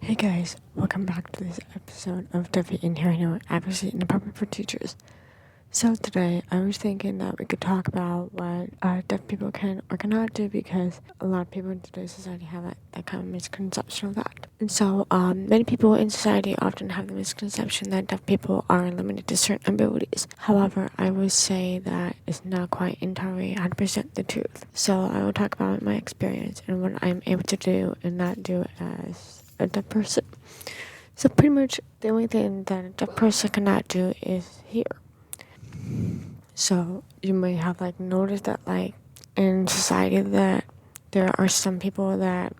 Hey guys, welcome back to this episode of Deafy and Hearing Advocacy and Empowerment for Teachers. So today I was thinking that we could talk about what deaf people can or cannot do because a lot of people in today's society have that kind of misconception of that. And so many people in society often have the misconception that deaf people are limited to certain abilities. However, I would say that it's not quite entirely 100% the truth. So I will talk about my experience and what I'm able to do and not do as a deaf person. So pretty much the only thing that a deaf person cannot do is hear. So you may have noticed that in society that there are some people that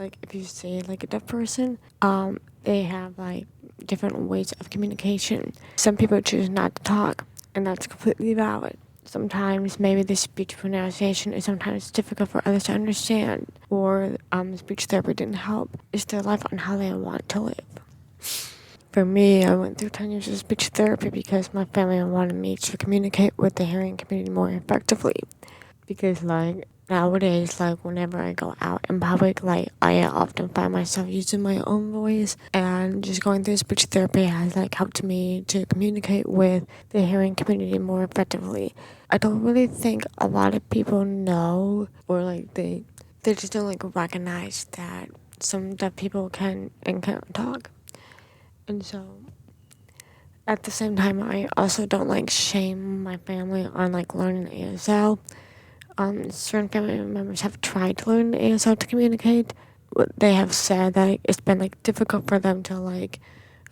if you say a deaf person, they have different ways of communication. Some people choose not to talk, and that's completely valid. Sometimes maybe the speech pronunciation is sometimes difficult for others to understand, or speech therapy didn't help. It's their life on how they want to live. For me, I went through 10 years of speech therapy because my family wanted me to communicate with the hearing community more effectively. Because nowadays, whenever I go out in public, I often find myself using my own voice, and just going through speech therapy has helped me to communicate with the hearing community more effectively. I don't really think a lot of people know, or they just don't recognize that some deaf people can and can't talk. And so at the same time, I also don't shame my family on learning ASL. Certain family members have tried to learn ASL to communicate. They have said that it's been difficult for them to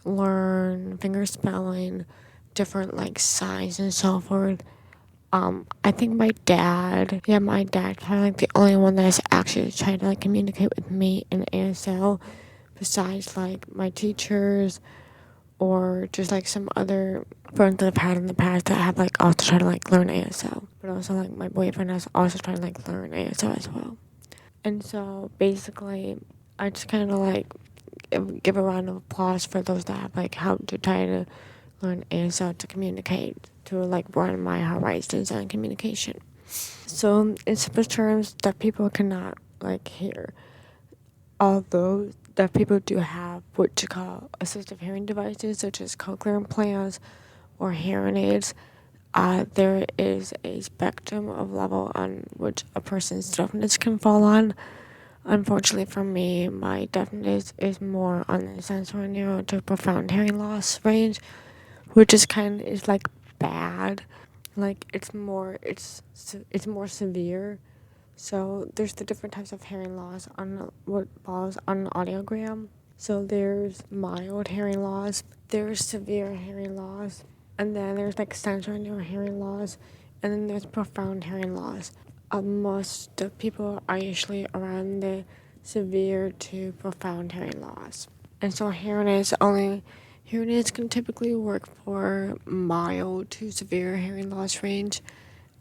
learn finger spelling, different signs and so forth. I think my dad probably the only one that has actually tried to communicate with me in ASL, besides my teachers or just some other friends that I've had in the past that have also tried to learn ASL. But also my boyfriend has also tried to learn ASL as well. And so basically I just kind of give a round of applause for those that have helped to try to learn ASL to communicate, to broaden my horizons on communication. So in simple terms, that people cannot hear. Although deaf people do have what you call assistive hearing devices such as cochlear implants or hearing aids, there is a spectrum of level on which a person's deafness can fall on. Unfortunately for me, my deafness is more on the sensory narrow to profound hearing loss range, which is bad. It's more severe. So there's the different types of hearing loss on what falls on an audiogram. So there's mild hearing loss, there's severe hearing loss, and then there's sensory neural hearing loss, and then there's profound hearing loss. Most of people are usually around the severe to profound hearing loss. And so hearing aids can typically work for mild to severe hearing loss range,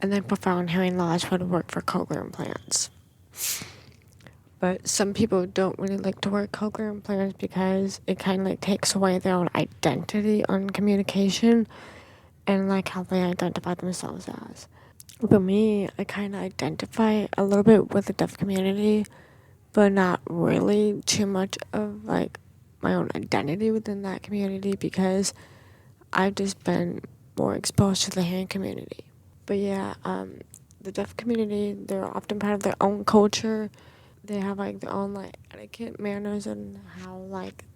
and then profound hearing loss would work for cochlear implants. But some people don't really like to wear cochlear implants because it kind of takes away their own identity on communication and how they identify themselves as. For me, I kind of identify a little bit with the deaf community, but not really too much of my own identity within that community because I've just been more exposed to the hearing community. But yeah, the deaf community, they're often part of their own culture. They have their own etiquette, manners, and how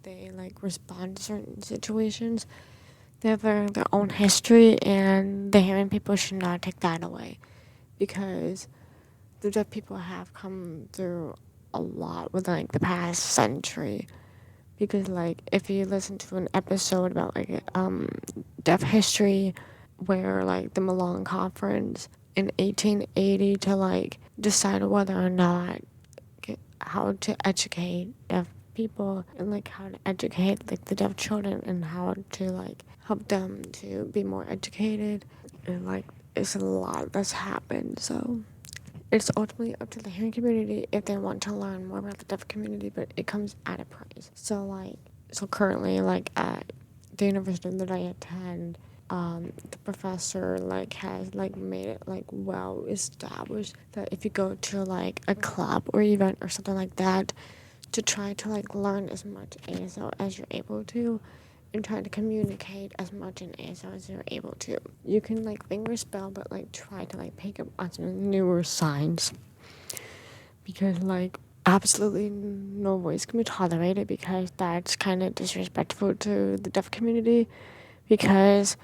they respond to certain situations. They have their own history, and the hearing people should not take that away, because the deaf people have come through a lot within the past century. Because if you listen to an episode about deaf history, where the Milan Conference in 1880 to decide whether or not how to educate deaf people and how to educate the deaf children and how to help them to be more educated, and it's a lot that's happened. So it's ultimately up to the hearing community if they want to learn more about the deaf community, but it comes at a price. So currently at the university that I attend, the professor has made it well established that if you go to a club or event or something like that, to try to like learn as much ASL as you're able to, and try to communicate as much in ASL as you're able to. You can like finger spell, but like try to like pick up on some newer signs, because like absolutely no voice can be tolerated, because that's kind of disrespectful to the deaf community, because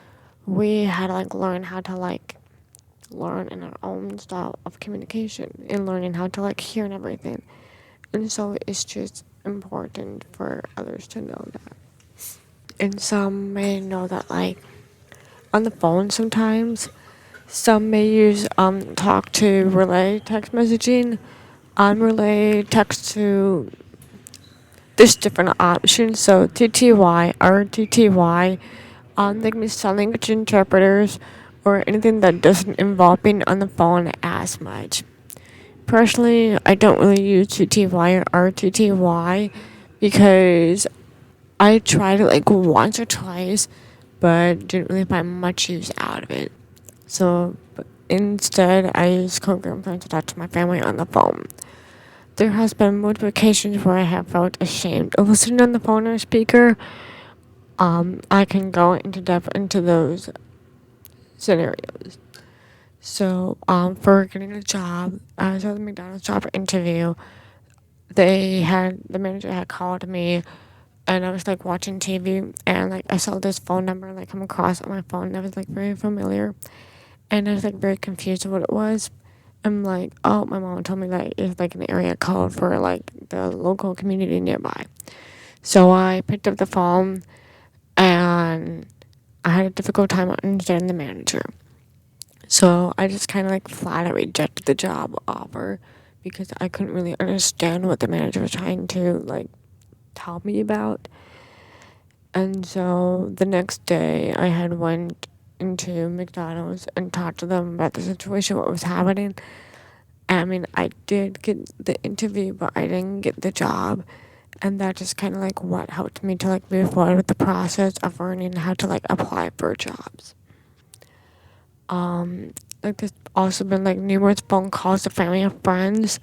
we had to like learn how to like learn in our own style of communication and learning how to like hear and everything. And so it's just important for others to know that. And some may know that like on the phone sometimes, some may use talk to relay text messaging, relay text to, there's different options. So TTY or TTY, they can be sign language interpreters or anything that doesn't involve being on the phone as much. Personally, I don't really use TTY or RTTY because I tried it like once or twice, but didn't really find much use out of it. So instead, I use Program Plan to talk to my family on the phone. There has been multiple occasions where I have felt ashamed of listening on the phone or speaker. I can go into depth into those scenarios. So, for getting a job, I was at the McDonald's job interview. The manager had called me, and I was like watching TV, and like I saw this phone number like come across on my phone that was like very familiar, and I was like very confused of what it was. I'm like, oh, my mom told me that it's like an area code for like the local community nearby. So I picked up the phone, and I had a difficult time understanding the manager. So I just kind of like flat out rejected the job offer because I couldn't really understand what the manager was trying to like tell me about. And so the next day I had went into McDonald's and talked to them about the situation, what was happening. I mean, I did get the interview, but I didn't get the job. And that just kind of like what helped me to like move forward with the process of learning how to like apply for jobs. Like there's also been like numerous phone calls to family and friends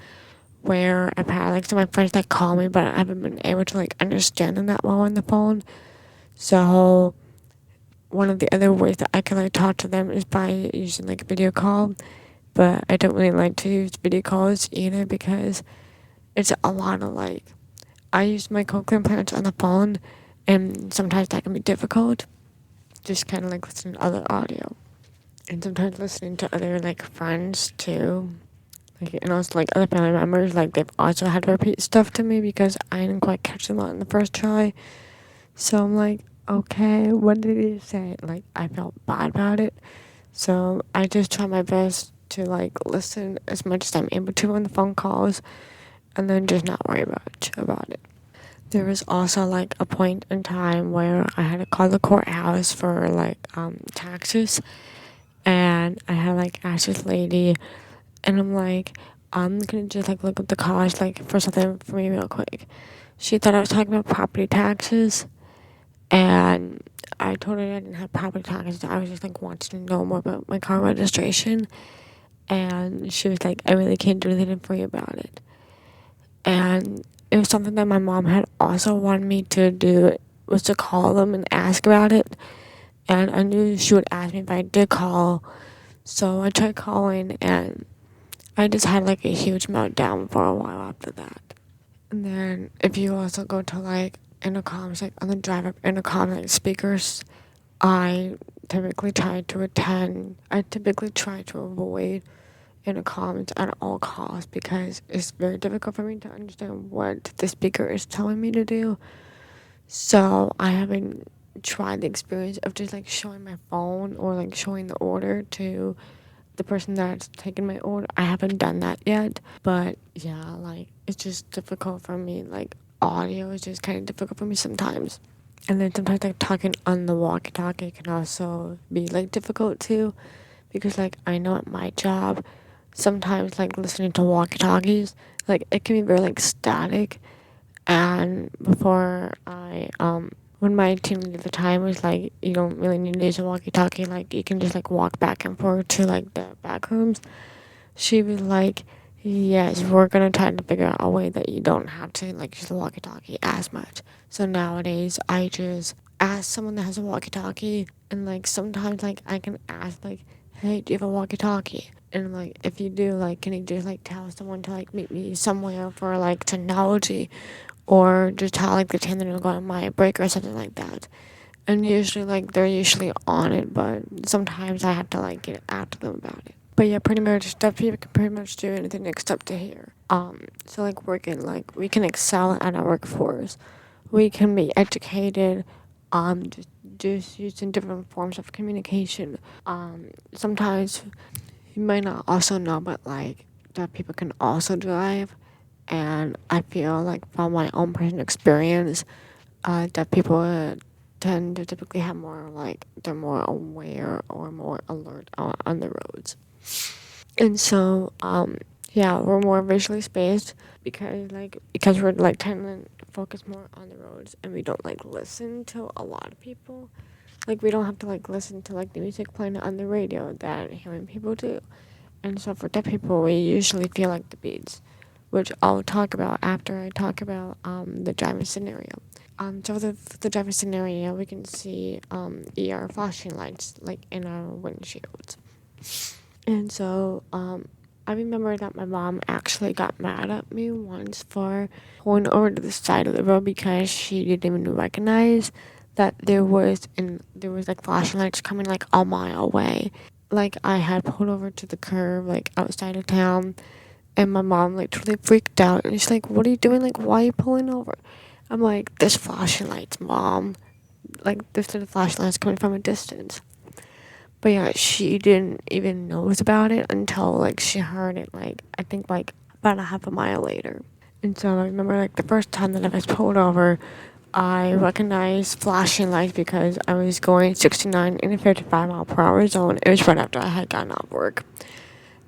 where I've had like some of my friends that call me, but I haven't been able to like understand them that well on the phone. So one of the other ways that I can like talk to them is by using like a video call. But I don't really like to use video calls either because it's a lot of like, I use my cochlear implants on the phone, and sometimes that can be difficult. Just kind of like listening to other audio, and sometimes listening to other like friends too. Like, and also like other family members, like they've also had to repeat stuff to me because I didn't quite catch them on the first try. So I'm like, okay, what did he say? Like I felt bad about it. So I just try my best to like listen as much as I'm able to on the phone calls, and then just not worry about it. There was also like a point in time where I had to call the courthouse for like taxes, and I had like asked this lady, and I'm like, I'm gonna just like look up the cost like for something for me real quick. She thought I was talking about property taxes, and I told her I didn't have property taxes. I was just like wanting to know more about my car registration, and she was like, I really can't do anything for you about it. And it was something that my mom had also wanted me to do, was to call them and ask about it. And I knew she would ask me if I did call. So I tried calling, and I just had like a huge meltdown for a while after that. And then if you also go to like intercoms, like on the drive-up intercom like speakers, I typically try to avoid intercoms at all costs because it's very difficult for me to understand what the speaker is telling me to do. So I haven't tried the experience of just like showing my phone or like showing the order to the person that's taking my order. I haven't done that yet, but yeah, like it's just difficult for me. Like audio is just kind of difficult for me sometimes. And then sometimes like talking on the walkie-talkie can also be like difficult too, because like I know at my job, sometimes like listening to walkie-talkies, like it can be very like static. And before when my team lead at the time was like, you don't really need to use a walkie-talkie, like you can just like walk back and forth to like the back rooms. She was like, Yes, we're gonna try to figure out a way that you don't have to like use the walkie-talkie as much. So nowadays, I just ask someone that has a walkie-talkie, and like sometimes like I can ask like, "Hey, do you have a walkie-talkie?" And like if you do, like, can you just like tell someone to like meet me somewhere for like technology, or just tell like the attendant to go on my break or something like that. And usually like they're usually on it, but sometimes I have to like get after them about it. But yeah, pretty much that people can pretty much do anything except to hear. So like working, like we can excel at our workforce. We can be educated, just using different forms of communication. Sometimes you might not also know, but like that people can also drive. And I feel like from my own personal experience, that people tend to typically have more like they're more aware or more alert on the roads. And so, yeah, we're more visually spaced because we're like trying to focus more on the roads, and we don't like listen to a lot of people. Like we don't have to like listen to like the music playing on the radio that hearing people do. And so for deaf people, we usually feel like the beats, which I'll talk about after I talk about the driving scenario. So for the driving scenario, we can see ER flashing lights like in our windshields. And so I remember that my mom actually got mad at me once for pulling over to the side of the road because she didn't even recognize that there was like flashing lights coming like a mile away. Like I had pulled over to the curb like outside of town, and my mom like totally freaked out, and she's like, "What are you doing? Like, why are you pulling over?" I'm like, "There's flashing lights, mom. Like there's the flashing lights coming from a distance." But yeah, she didn't even knows about it until like she heard it like I think like about a half a mile later. And so I remember like the first time that I was pulled over, I recognized flashing lights because I was going 69 in a 55-mile-per-hour zone. It was right after I had gotten off work.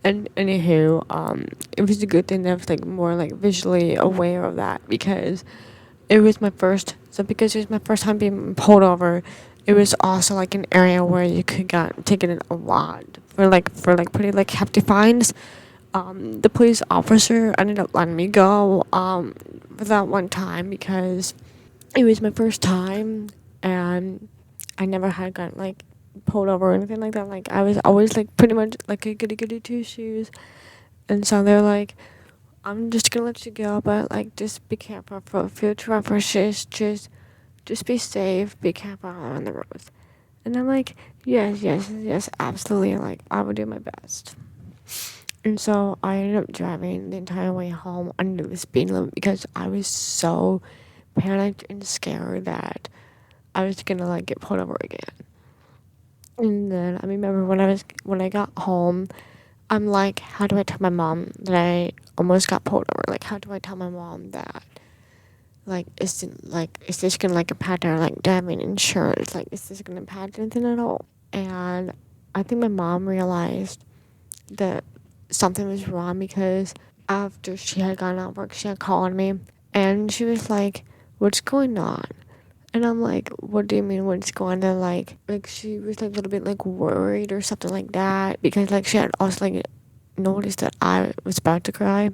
And anywho, it was a good thing that I was like more like visually aware of that because because it was my first time being pulled over. It was also like an area where you could get ticketed a lot for like pretty like hefty fines. The police officer ended up letting me go for that one time because it was my first time, and I never had gotten like pulled over or anything like that. Like I was always like pretty much like a goody two shoes, and so they're like, I'm just gonna let you go, but like just be careful for future references. Just be safe, be careful on the roads. And I'm like, yes, absolutely. Like I will do my best. And so I ended up driving the entire way home under the speed limit because I was so panicked and scared that I was gonna like get pulled over again. And then I remember when I got home, I'm like, how do I tell my mom that I almost got pulled over? Like, how do I tell my mom that is this gonna like impact our like driving insurance? Like, is this gonna impact anything at all? And I think my mom realized that something was wrong because after she had gone out of work, she had called me and she was like, "What's going on?" And I'm like, "What do you mean what's going on?" Like she was like a little bit like worried or something like that because like she had also like noticed that I was about to cry,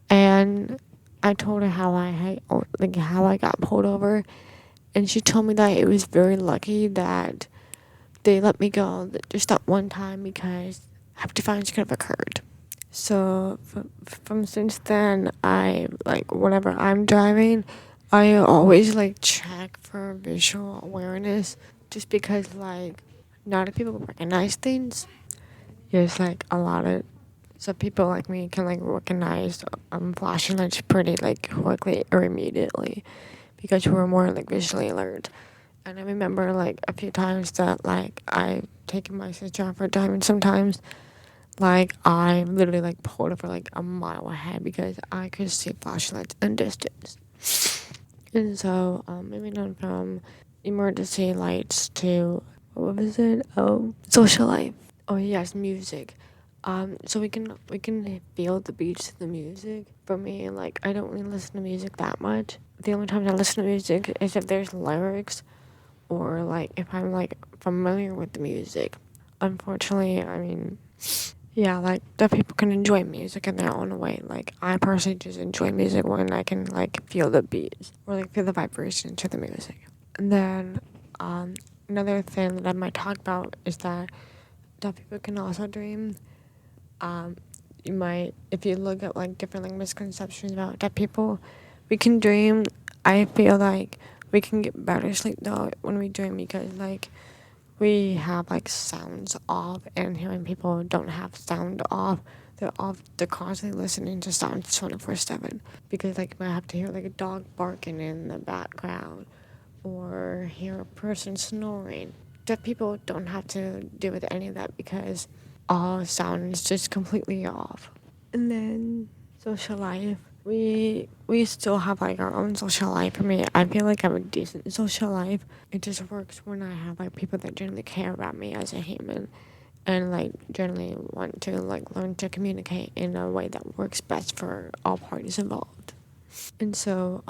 and I told her how I got pulled over, and she told me that it was very lucky that they let me go just that one time because hefty fines could have occurred. So from since then, I like whenever I'm driving, I always like check for visual awareness, just because like not a people recognize things. There's like a lot of so people like me can like recognize flashing lights pretty like quickly or immediately because we're more like visually alert. And I remember like a few times that like I've taken my sister out for driving sometimes. Like I literally like pulled over like a mile ahead because I could see flashlights in distance. And so moving on from emergency lights to what was it? Oh, social life. Oh yes, music. So we can feel the beats of the music. For me, like I don't really listen to music that much. The only times I listen to music is if there's lyrics or like if I'm like familiar with the music. Unfortunately, I mean, Yeah, like deaf people can enjoy music in their own way. Like I personally just enjoy music when I can like feel the beats or like feel the vibration to the music. And then um, another thing that I might talk about is that deaf people can also dream. Um, you might, if you look at like different like misconceptions about deaf people, we can dream. I feel like we can get better sleep though when we dream because like we have like sounds off and hearing people don't have sound off. They're constantly listening to sounds 24/7 because like you might have to hear like a dog barking in the background or hear a person snoring. Deaf people don't have to deal with any of that because all sound is just completely off. And then social life. We still have like our own social life. For me, I feel like I have a decent social life. It just works when I have like people that generally care about me as a human and like generally want to like learn to communicate in a way that works best for all parties involved. And so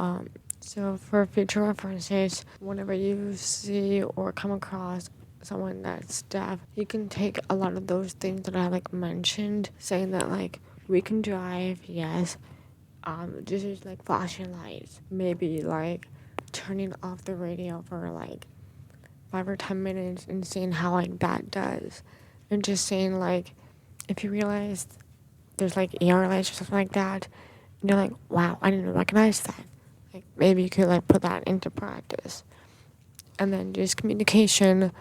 for future references, whenever you see or come across someone that's deaf, you can take a lot of those things that I like mentioned, saying that like we can drive, yes. Just use like flashing lights, maybe like turning off the radio for like 5 or 10 minutes and seeing how like that does, and just saying like if you realize there's like ER lights or something like that, and you're like, wow, I didn't recognize that. Like maybe you could like put that into practice. And then just communication,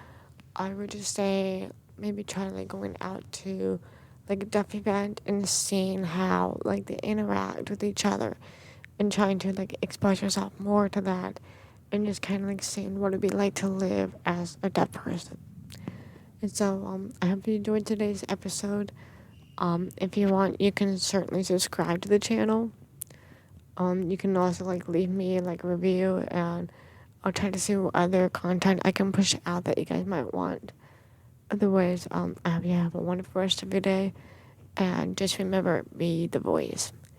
I would just say maybe try like going out to like a deaf event and seeing how like they interact with each other and trying to like expose yourself more to that and just kind of like seeing what it'd be like to live as a deaf person. And so I hope you enjoyed today's episode. If you want, you can certainly subscribe to the channel. You can also like leave me like a review and I'll try to see what other content I can push out that you guys might want. Otherwise, I hope you have a wonderful rest of your day and just remember, be the voice.